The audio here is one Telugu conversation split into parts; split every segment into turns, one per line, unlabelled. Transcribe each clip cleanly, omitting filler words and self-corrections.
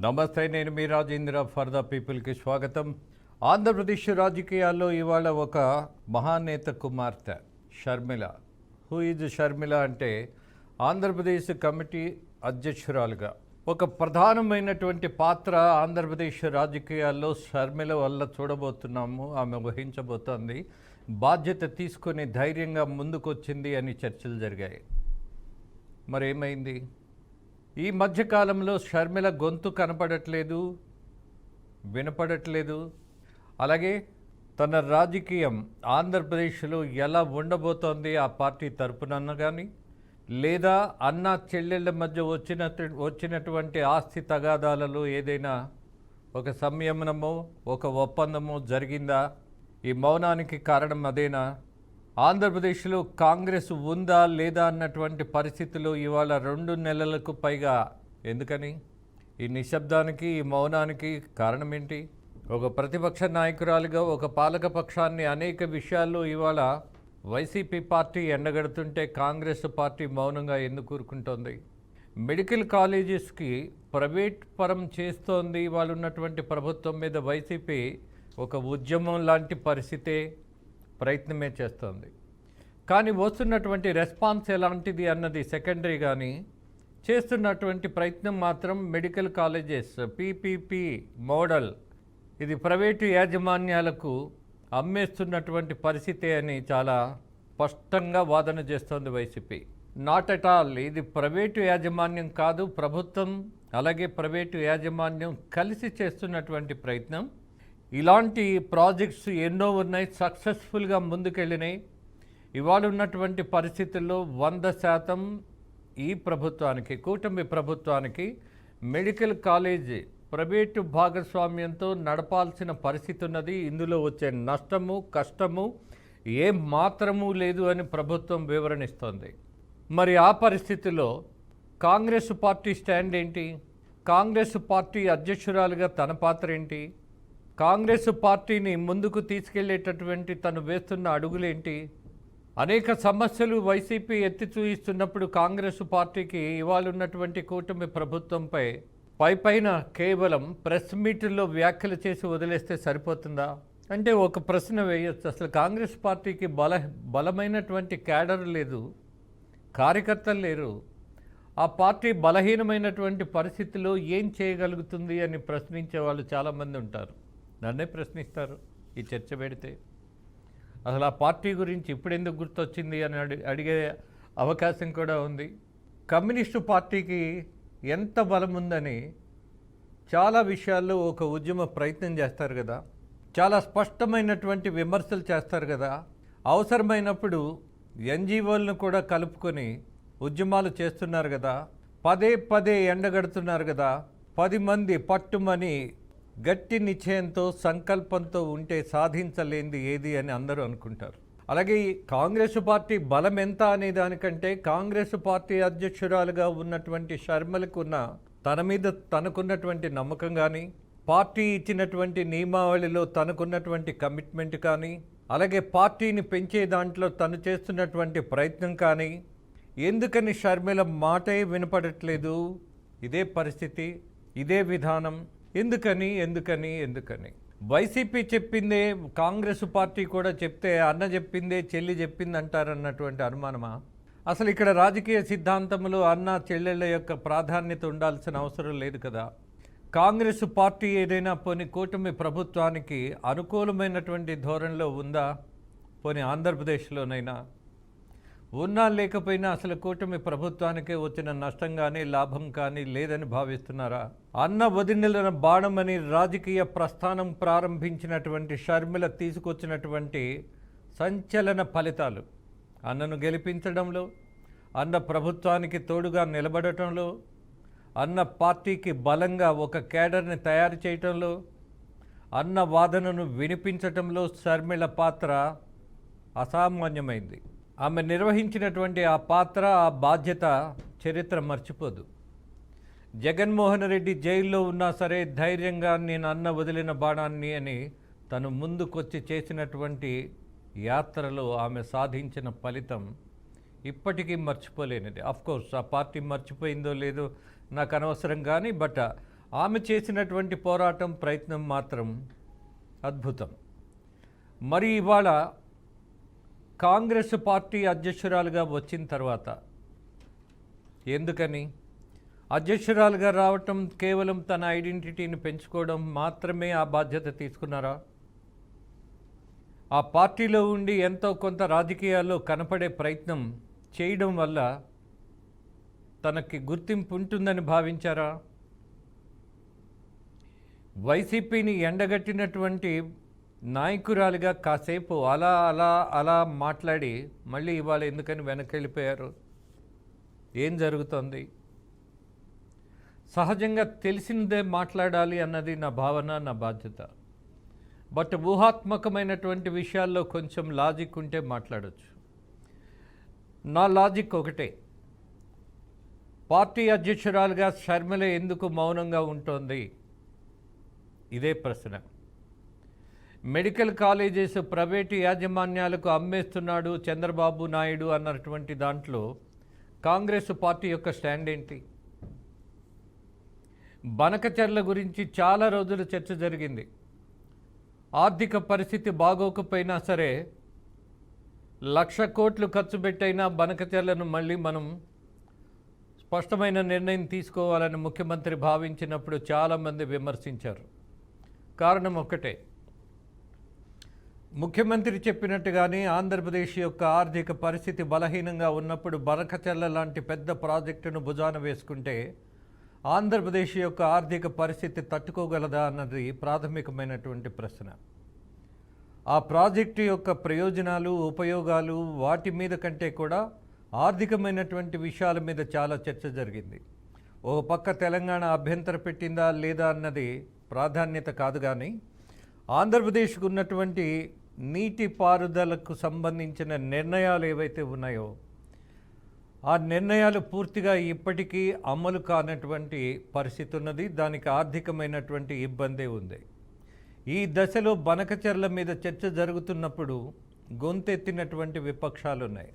నమస్తే, నేను మీ రాజేంద్ర. ఫర్ ద పీపుల్కి స్వాగతం. ఆంధ్రప్రదేశ్ రాజకీయాల్లో ఇవాళ ఒక మహానేత కుమార్తె షర్మిల. హూ ఈజ్ షర్మిల అంటే ఆంధ్రప్రదేశ్ కమిటీ అధ్యక్షురాలుగా ఒక ప్రధానమైనటువంటి పాత్ర ఆంధ్రప్రదేశ్ రాజకీయాల్లో షర్మిల వల్ల చూడబోతున్నాము. ఆమె వహించబోతోంది. బాధ్యత తీసుకొని ధైర్యంగా ముందుకొచ్చింది అని చర్చలు జరిగాయి. మరేమైంది? ఈ మధ్యకాలంలో షర్మిల గొంతు కనపడట్లేదు, వినపడట్లేదు. అలాగే తన రాజకీయం ఆంధ్రప్రదేశ్లో ఎలా ఉండబోతోంది ఆ పార్టీ తరపునన్న కానీ, లేదా అన్న చెల్లెళ్ళ మధ్య వచ్చినటువంటి ఆస్తి తగాదాలలో ఏదైనా ఒక సంయమనమో ఒక ఒప్పందమో జరిగిందా? ఈ మౌనానికి కారణం అదేనా? ఆంధ్రప్రదేశ్లో కాంగ్రెస్ ఉందా లేదా అన్నటువంటి పరిస్థితుల్లో ఇవాళ 2 నెలలకు పైగా. ఎందుకని ఈ నిశ్శబ్దానికి, ఈ మౌనానికి కారణం ఏంటి? ఒక ప్రతిపక్ష నాయకురాలుగా ఒక పాలక పక్షాన్ని అనేక విషయాల్లో ఇవాళ వైసీపీ పార్టీ ఎండగడుతుంటే కాంగ్రెస్ పార్టీ మౌనంగా ఎందుకు కూరుకుంటోంది? మెడికల్ కాలేజెస్కి ప్రైవేట్ పరం చేస్తోంది. వాళ్ళు ఉన్నటువంటి ప్రభుత్వం మీద వైసీపీ ఒక ఉద్యమం లాంటి పరిస్థితే, ప్రయత్నమే చేస్తోంది. కానీ వస్తున్నటువంటి రెస్పాన్స్ ఎలాంటిది అన్నది సెకండరీ. కానీ చేస్తున్నటువంటి ప్రయత్నం మాత్రం మెడికల్ కాలేజెస్ పీపీపీ మోడల్, ఇది ప్రైవేటు యాజమాన్యాలకు అమ్మేస్తున్నటువంటి పరిస్థితే అని చాలా స్పష్టంగా వాదన చేస్తోంది వైసీపీ. Not at all. ఇది ప్రైవేటు యాజమాన్యం కాదు, ప్రభుత్వం అలాగే ప్రైవేటు యాజమాన్యం కలిసి చేస్తున్నటువంటి ప్రయత్నం. ఇలాంటి ప్రాజెక్ట్స్ ఎన్నో ఉన్నాయి, సక్సెస్ఫుల్గా ముందుకెళ్ళినాయి. ఇవాళ ఉన్నటువంటి పరిస్థితుల్లో 100% ఈ ప్రభుత్వానికి, కూటమి ప్రభుత్వానికి మెడికల్ కాలేజీ ప్రైవేటు భాగస్వామ్యంతో నడపాల్సిన పరిస్థితి ఉన్నది. ఇందులో వచ్చే నష్టము, కష్టము ఏ మాత్రమూ లేదు అని ప్రభుత్వం వివరణిస్తోంది. మరి ఆ పరిస్థితిలో కాంగ్రెస్ పార్టీ స్టాండ్ ఏంటి? కాంగ్రెస్ పార్టీ అధ్యక్షురాలుగా తన పాత్ర ఏంటి? కాంగ్రెస్ పార్టీని ముందుకు తీసుకెళ్లేటటువంటి తను వేస్తున్న అడుగులేంటి? అనేక సమస్యలు వైసీపీ ఎత్తి చూయిస్తున్నప్పుడు కాంగ్రెస్ పార్టీకి ఇవాళ ఉన్నటువంటి కూటమి ప్రభుత్వంపై పైన కేవలం ప్రెస్ మీటుల్లో వ్యాఖ్యలు చేసి వదిలేస్తే సరిపోతుందా అంటే ఒక ప్రశ్న వేయొచ్చు. అసలు కాంగ్రెస్ పార్టీకి బలమైనటువంటి క్యాడర్ లేదు, కార్యకర్తలు లేరు. ఆ పార్టీ బలహీనమైనటువంటి పరిస్థితిలో ఏం చేయగలుగుతుంది అని ప్రశ్నించే వాళ్ళు చాలామంది ఉంటారు. నన్నే ప్రశ్నిస్తారు ఈ చర్చ పెడితే. అసలు ఆ పార్టీ గురించి ఇప్పుడెందుకు గుర్తొచ్చింది అని అడిగే అవకాశం కూడా ఉంది. కమ్యూనిస్టు పార్టీకి ఎంత బలం ఉందని చాలా విషయాల్లో ఒక ఉద్యమ ప్రయత్నం చేస్తారు కదా, చాలా స్పష్టమైనటువంటి విమర్శలు చేస్తారు కదా. అవసరమైనప్పుడు ఎన్జిఓలను కూడా కలుపుకొని ఉద్యమాలు చేస్తున్నారు కదా, పదే ఎండగడుతున్నారు కదా. 10 మంది పట్టుమని గట్టి నిశ్చయంతో, సంకల్పంతో ఉంటే సాధించలేనిది ఏది అని అందరూ అనుకుంటారు. అలాగే కాంగ్రెస్ పార్టీ బలం ఎంత అనే దానికంటే కాంగ్రెస్ పార్టీ అధ్యక్షురాలుగా ఉన్నటువంటి షర్మిలకు తన మీద తనకున్నటువంటి నమ్మకం కానీ, పార్టీ ఇచ్చినటువంటి నియమావళిలో తనకున్నటువంటి కమిట్మెంట్ కానీ, అలాగే పార్టీని పెంచే దాంట్లో తను చేస్తున్నటువంటి ప్రయత్నం కానీ, ఎందుకని షర్మిల మాటే వినపడట్లేదు? ఇదే పరిస్థితి, ఇదే విధానం. ఎందుకని వైసీపీ చెప్పిందే కాంగ్రెస్ పార్టీ కూడా చెప్తే అన్న చెప్పిందే చెల్లి చెప్పింది అంటారన్నటువంటి అనుమానమా? అసలు ఇక్కడ రాజకీయ సిద్ధాంతంలో అన్న చెల్లెళ్ళ యొక్క ప్రాధాన్యత ఉండాల్సిన అవసరం లేదు కదా. కాంగ్రెస్ పార్టీ ఏదైనా పోనీ కూటమి ప్రభుత్వానికి అనుకూలమైనటువంటి ధోరణిలో ఉందా? పోనీ ఆంధ్రప్రదేశ్లోనైనా ఉన్నా లేకపోయినా అసలు కూటమి ప్రభుత్వానికే వచ్చిన నష్టం కానీ లాభం కానీ లేదని భావిస్తున్నారా? అన్న వదినెల బాణమని రాజకీయ ప్రస్థానం ప్రారంభించినటువంటి షర్మిల తీసుకొచ్చినటువంటి సంచలన ఫలితాలు, అన్నను గెలిపించడంలో, అన్న ప్రభుత్వానికి తోడుగా నిలబడటంలో, అన్న పార్టీకి బలంగా ఒక కేడర్ని తయారు చేయటంలో, అన్న వాదనను వినిపించటంలో షర్మిల పాత్ర అసామాన్యమైంది. ఆమె నిర్వహించినటువంటి ఆ పాత్ర, ఆ బాధ్యత చరిత్ర మర్చిపోదు. జగన్మోహన్ రెడ్డి జైల్లో ఉన్నా సరే ధైర్యంగా నేను అన్న వదిలిన బాణాన్ని అని తను ముందుకొచ్చి చేసినటువంటి యాత్రలో ఆమె సాధించిన ఫలితం ఇప్పటికీ మర్చిపోలేనిది. కోర్స్ ఆ పార్టీ మర్చిపోయిందో లేదో నాకు అనవసరం కానీ, బట్ ఆమె చేసినటువంటి పోరాటం ప్రయత్నం మాత్రం అద్భుతం. మరి ఇవాళ కాంగ్రెస్ పార్టీ అధ్యక్షురాలుగా వచ్చిన తర్వాత ఎందుకని అధ్యక్షురాలుగా రావటం కేవలం తన ఐడెంటిటీని పెంచుకోవడం మాత్రమే ఆ బాధ్యత తీసుకున్నారా? ఆ పార్టీలో ఉండి ఎంతో కొంత రాజకీయాల్లో కనపడే ప్రయత్నం చేయడం వల్ల తనకి గుర్తింపు ఉంటుందని భావించారా? వైసీపీని ఎండగట్టినటువంటి నాయకురాలిగా కాసేపు అలా అలా అలా మాట్లాడి మళ్ళీ ఇవాళ ఎందుకని వెనకెళ్ళిపోయారు? ఏం జరుగుతోంది? సహజంగా తెలిసిందే మాట్లాడాలి అన్నది నా భావన, నా బాధ్యత. బట్ ఊహాత్మకమైనటువంటి విషయాల్లో కొంచెం లాజిక్ ఉంటే మాట్లాడవచ్చు. నా లాజిక్ ఒకటే, పార్టీ అధ్యక్షురాలుగా షర్మిల ఎందుకు మౌనంగా ఉంటోంది? ఇదే ప్రశ్న. మెడికల్ కాలేజెస్ ప్రైవేటు యాజమాన్యాలకు అమ్మేస్తున్నాడు చంద్రబాబు నాయుడు అన్నటువంటి దాంట్లో కాంగ్రెస్ పార్టీ యొక్క స్టాండ్ ఏంటి? బనకచర్ల గురించి చాలా రోజులు చర్చ జరిగింది. ఆర్థిక పరిస్థితి బాగోకపోయినా సరే 1,00,000 కోట్లు ఖర్చు పెట్టైనా బనకచర్లను మళ్ళీ మనం స్పష్టమైన నిర్ణయం తీసుకోవాలని ముఖ్యమంత్రి భావించినప్పుడు చాలామంది విమర్శించారు. కారణం ఒక్కటే, ముఖ్యమంత్రి చెప్పినట్టుగానే ఆంధ్రప్రదేశ్ యొక్క ఆర్థిక పరిస్థితి బలహీనంగా ఉన్నప్పుడు బనకచర్ల లాంటి పెద్ద ప్రాజెక్టును భుజాన వేసుకుంటే ఆంధ్రప్రదేశ్ యొక్క ఆర్థిక పరిస్థితి తట్టుకోగలదా అన్నది ప్రాథమికమైనటువంటి ప్రశ్న. ఆ ప్రాజెక్టు యొక్క ప్రయోజనాలు, ఉపయోగాలు వాటి మీద కంటే కూడా ఆర్థికమైనటువంటి విషయాల మీద చాలా చర్చ జరిగింది. ఒక పక్క తెలంగాణ అభ్యంతర పెట్టిందా లేదా అన్నది ప్రాధాన్యత కాదు, కానీ ఆంధ్రప్రదేశ్కు ఉన్నటువంటి నీటిపారుదలకు సంబంధించిన నిర్ణయాలు ఏవైతే ఉన్నాయో ఆ నిర్ణయాలు పూర్తిగా ఇప్పటికీ అమలు కానటువంటి పరిస్థితి ఉన్నది. దానికి ఆర్థికమైనటువంటి ఇబ్బందే ఉంది. ఈ దశలో బనకచర్ల మీద చర్చ జరుగుతున్నప్పుడు గొంతెత్తినటువంటి విపక్షాలు ఉన్నాయి.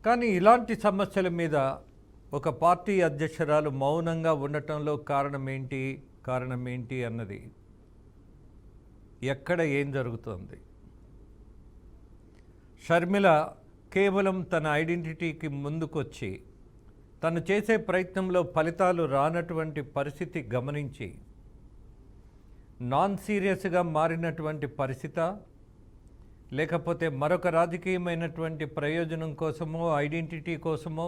కానీ ఇలాంటి సమస్యల మీద ఒక పార్టీ అధ్యక్షురాలు మౌనంగా ఉండటంలో కారణం ఏంటి అన్నది, ఎక్కడ ఏం జరుగుతోంది? షర్మిల కేవలం తన ఐడెంటిటీకి ముందుకొచ్చి తను చేసే ప్రయత్నంలో ఫలితాలు రానటువంటి పరిస్థితి గమనించి నాన్ సీరియస్గా మారినటువంటి పరిస్థితి, లేకపోతే మరొక రాజకీయమైనటువంటి ప్రయోజనం కోసమో ఐడెంటిటీ కోసమో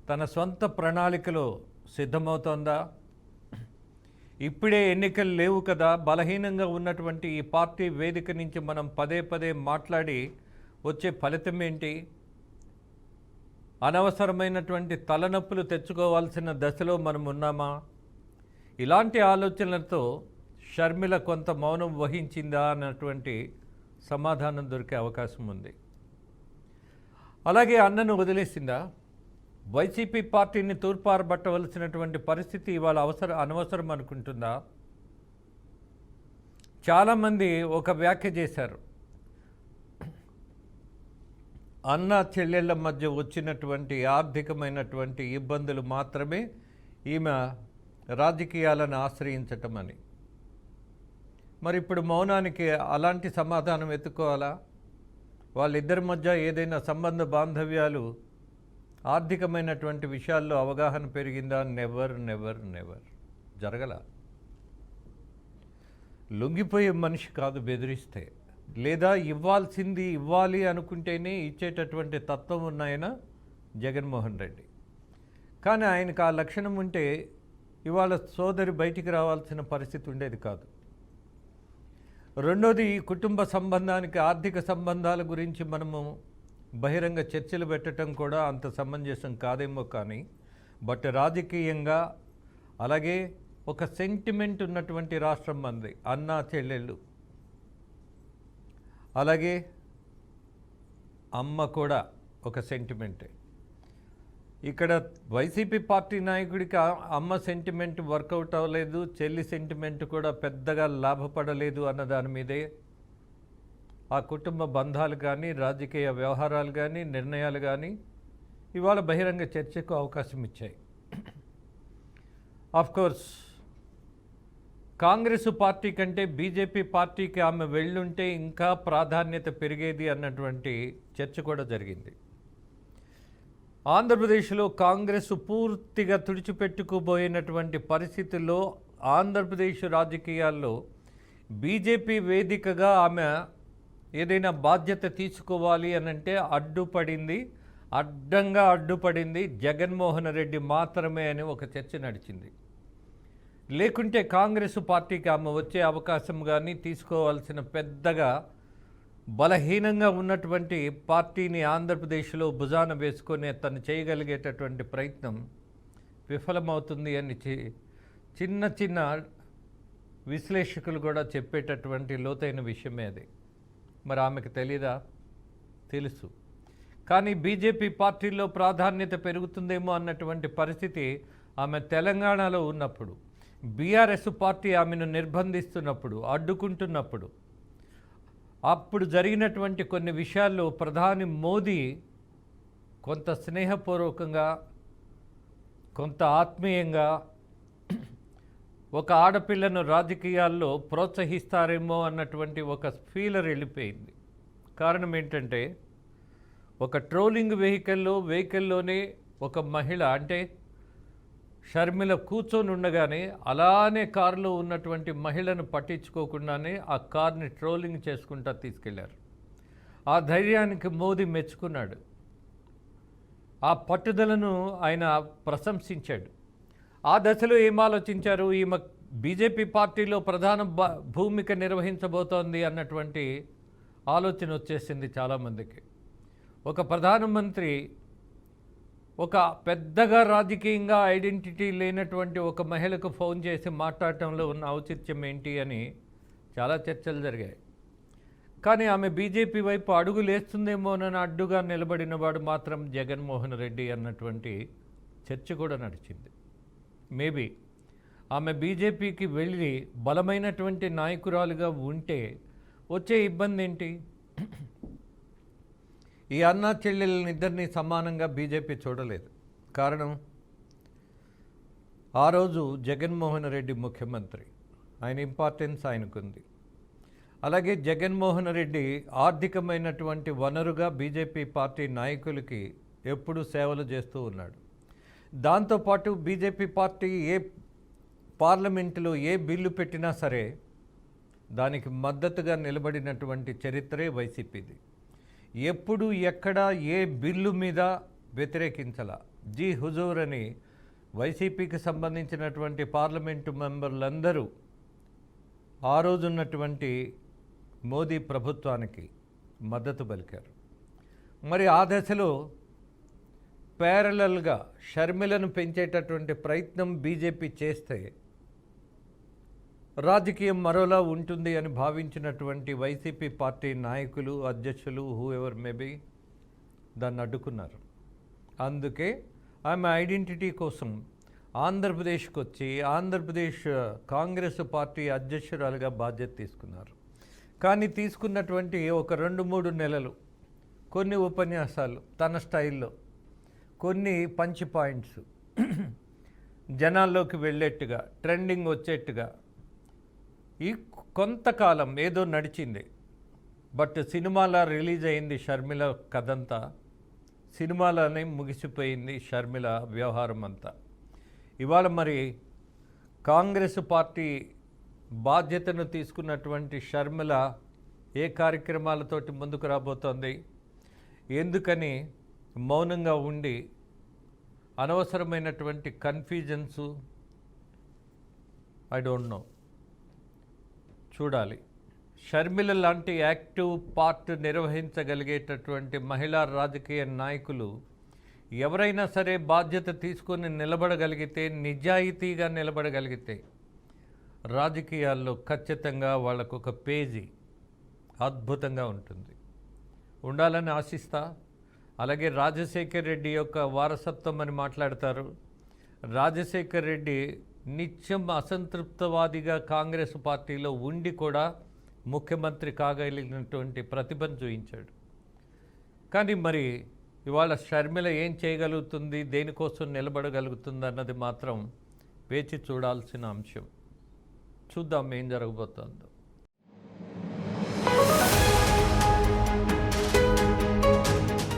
తన సొంత ప్రణాళికలో సిద్ధమవుతోందా? ఇప్పుడే ఎన్నికలు లేవు కదా, బలహీనంగా ఉన్నటువంటి ఈ పార్టీ వేదిక నుంచి మనం పదే పదే మాట్లాడి వచ్చే ఫలితం ఏంటి? అనవసరమైనటువంటి తలనొప్పులు తెచ్చుకోవాల్సిన దశలో మనం ఉన్నామా? ఇలాంటి ఆలోచనలతో షర్మిల కొంత మౌనం వహించిందా అన్నటువంటి సమాధానం దొరికే అవకాశం ఉంది. అలాగే అన్నను వదిలేసిందా? వైసీపీ పార్టీని తూర్పారబట్టవలసినటువంటి పరిస్థితి ఇవాళ అనవసరం అనుకుంటుందా? చాలామంది ఒక వ్యాఖ్య చేశారు, అన్న చెల్లెళ్ళ మధ్య వచ్చినటువంటి ఆర్థికమైనటువంటి ఇబ్బందులు మాత్రమే ఈమె రాజకీయాలను ఆశ్రయించటం అని. మరి ఇప్పుడు మౌనానికి అలాంటి సమాధానం ఎత్తుకోవాలా? వాళ్ళిద్దరి మధ్య ఏదైనా సంబంధ బాంధవ్యాలు, ఆర్థికమైనటువంటి విషయాల్లో అవగాహన పెరిగిందా? నెవర్ నెవర్ నెవర్ జరగల. లొంగిపోయే మనిషి కాదు బెదిరిస్తే, లేదా ఇవ్వాలి అనుకుంటేనే ఇచ్చేటటువంటి తత్వం ఉన్నాయన జగన్మోహన్ రెడ్డి. కానీ ఆయనకు ఆ లక్షణం ఉంటే ఇవాళ సోదరి బయటికి రావాల్సిన పరిస్థితి ఉండేది కాదు. రెండోది, కుటుంబ సంబంధానికి ఆర్థిక సంబంధాల గురించి మనము బహిరంగ చర్చలు పెట్టడం కూడా అంత సమంజసం కాదేమో, కానీ బట్ రాజకీయంగా అలాగే ఒక సెంటిమెంట్ ఉన్నటువంటి రాష్ట్రం మంది, అన్నా చెల్లెళ్ళు, అలాగే అమ్మ కూడా ఒక సెంటిమెంటే. ఇక్కడ వైసీపీ పార్టీ నాయకుడికి అమ్మ సెంటిమెంట్ వర్కౌట్ అవ్వలేదు, చెల్లి సెంటిమెంట్ కూడా పెద్దగా లాభపడలేదు అన్న దాని మీదే ఆ కుటుంబ బంధాలు కానీ, రాజకీయ వ్యవహారాలు కానీ, నిర్ణయాలు కానీ ఇవాళ బహిరంగ చర్చకు అవకాశం ఇచ్చాయి. కోర్స్ కాంగ్రెస్ పార్టీ కంటే బీజేపీ పార్టీకి ఆమె వెళ్ళుంటే ఇంకా ప్రాధాన్యత పెరిగేది అన్నటువంటి చర్చ కూడా జరిగింది. ఆంధ్రప్రదేశ్లో కాంగ్రెస్ పూర్తిగా తుడిచిపెట్టుకుపోయినటువంటి పరిస్థితుల్లో ఆంధ్రప్రదేశ్ రాజకీయాల్లో బీజేపీ వేదికగా ఆమె ఏదైనా బాధ్యత తీసుకోవాలి అనంటే అడ్డంగా అడ్డుపడింది జగన్మోహన్ రెడ్డి మాత్రమే అని ఒక చర్చ నడిచింది. లేకుంటే కాంగ్రెస్ పార్టీకి ఆమె వచ్చే అవకాశం కానీ తీసుకోవాల్సిన పెద్దగా బలహీనంగా ఉన్నటువంటి పార్టీని ఆంధ్రప్రదేశ్లో భుజాన వేసుకొని తను చేయగలిగేటటువంటి ప్రయత్నం విఫలమవుతుంది అని చిన్న విశ్లేషకులు కూడా చెప్పేటటువంటి లోతైన విషయమే అది. మరి ఆమెకు తెలీదా? తెలుసు. కానీ బీజేపీ పార్టీలో ప్రాధాన్యత పెరుగుతుందేమో అన్నటువంటి పరిస్థితి ఆమె తెలంగాణలో ఉన్నప్పుడు, బీఆర్ఎస్ పార్టీ ఆమెను నిర్బంధిస్తున్నప్పుడు, అడ్డుకుంటున్నప్పుడు, అప్పుడు జరిగినటువంటి కొన్ని విషయాల్లో ప్రధాని మోదీ కొంత స్నేహపూర్వకంగా, కొంత ఆత్మీయంగా ఒక ఆడపిల్లను రాజకీయాల్లో ప్రోత్సహిస్తారేమో అన్నటువంటి ఒక ఫీలర్ వెళ్ళిపోయింది. కారణం ఏంటంటే, ఒక ట్రోలింగ్ వెహికల్లోనే ఒక మహిళ అంటే షర్మిల కూర్చొని ఉండగానే అలానే కారులో ఉన్నటువంటి మహిళను పట్టించుకోకుండానే ఆ కార్ని ట్రోలింగ్ చేసుకుంటా తీసుకెళ్లారు. ఆ ధైర్యానికి మోదీ మెచ్చుకున్నాడు. ఆ పట్టుదలను ఆయన ప్రశంసించాడు. ఆ దశలో ఏం ఆలోచించారు? ఈమె బీజేపీ పార్టీలో ప్రధాన భూమిక నిర్వహించబోతోంది అన్నటువంటి ఆలోచన వచ్చేసింది చాలామందికి. ఒక ప్రధానమంత్రి ఒక పెద్దగా రాజకీయంగా ఐడెంటిటీ లేనటువంటి ఒక మహిళకు ఫోన్ చేసి మాట్లాడటంలో ఉన్న ఔచిత్యం ఏంటి అని చాలా చర్చలు జరిగాయి. కానీ ఆమె బీజేపీ వైపు అడుగులేస్తుందేమోనని అడ్డుగా నిలబడిన వాడు మాత్రం జగన్మోహన్ రెడ్డి అన్నటువంటి చర్చ కూడా నడిచింది. మేబీ ఆమె బీజేపీకి వెళ్ళి బలమైనటువంటి నాయకురాలుగా ఉంటే వచ్చే ఇబ్బంది ఏంటి? ఈ అన్నా చెల్లెళ్ళనిద్దరినీ సమానంగా బీజేపీ చూడలేదు. కారణం, ఆ రోజు జగన్మోహన్ రెడ్డి ముఖ్యమంత్రి, ఆయన ఇంపార్టెన్స్ ఆయనకుంది. అలాగే జగన్మోహన్ రెడ్డి ఆర్థికమైనటువంటి వనరుగా బీజేపీ పార్టీ నాయకులకి ఎప్పుడూ సేవలు చేస్తూ ఉన్నాడు. దాంతోపాటు బీజేపీ పార్టీ పార్లమెంటులో ఏ బిల్లు పెట్టినా సరే దానికి మద్దతుగా నిలబడినటువంటి చరిత్రే వైసీపీది. ఎప్పుడు ఎక్కడ ఏ బిల్లు మీద వ్యతిరేకించాల జీ హుజూర్ అని వైసీపీకి సంబంధించినటువంటి పార్లమెంటు మెంబర్లందరూ ఆ రోజున్నటువంటి మోదీ ప్రభుత్వానికి మద్దతు పలికారు. మరి ఆ దశలో ప్యారలల్గా షర్మిలను పెంచేటటువంటి ప్రయత్నం బీజేపీ చేస్తే రాజకీయం మరోలా ఉంటుంది అని భావించినటువంటి వైసీపీ పార్టీ నాయకులు, అధ్యక్షులు, హూ ఎవర్ మేబీ దాన్ని అడ్డుకున్నారు. అందుకే ఆమె ఐడెంటిటీ కోసం ఆంధ్రప్రదేశ్కి వచ్చి ఆంధ్రప్రదేశ్ కాంగ్రెస్ పార్టీ అధ్యక్షురాలుగా బాధ్యత తీసుకున్నారు. కానీ తీసుకున్నటువంటి ఒక 2-3 నెలలు కొన్ని ఉపన్యాసాలు తన స్టైల్లో, కొన్ని పంచ్ పాయింట్స్ జనాల్లోకి వెళ్ళేట్టుగా, ట్రెండింగ్ వచ్చేట్టుగా ఈ కొంతకాలం ఏదో నడిచింది. బట్ సినిమాలా రిలీజ్ అయింది షర్మిల కథంతా, సినిమాలోనే ముగిసిపోయింది షర్మిల వ్యవహారం అంతా. ఇవాళ మరి కాంగ్రెస్ పార్టీ బాధ్యతను తీసుకున్నటువంటి షర్మిల ఏ కార్యక్రమాలతోటి ముందుకు రాబోతోంది, ఎందుకని మౌనంగా ఉండి అనవసరమైనటువంటి కన్ఫ్యూజన్సు, ఐ డోంట్ నో, చూడాలి. షర్మిల లాంటి యాక్టివ్ పార్ట్ నిర్వహించగలిగేటటువంటి మహిళా రాజకీయ నాయకులు ఎవరైనా సరే బాధ్యత తీసుకొని నిలబడగలిగితే, నిజాయితీగా నిలబడగలిగితే రాజకీయాల్లో ఖచ్చితంగా వాళ్ళకు ఒక పేజీ అద్భుతంగా ఉంటుంది, ఉండాలని ఆశిస్తా. అలాగే రాజశేఖర్ రెడ్డి యొక్క వారసత్వం అని మాట్లాడతారు. రాజశేఖర్ రెడ్డి నిత్యం అసంతృప్తవాదిగా కాంగ్రెస్ పార్టీలో ఉండి కూడా ముఖ్యమంత్రి కాగలిగినటువంటి ప్రతిభను చూపించాడు. కానీ మరి ఇవాళ షర్మిల ఏం చేయగలుగుతుంది, దేనికోసం నిలబడగలుగుతుంది అన్నది మాత్రం వేచి చూడాల్సిన అంశం. చూద్దాం ఏం జరగబోతోందో.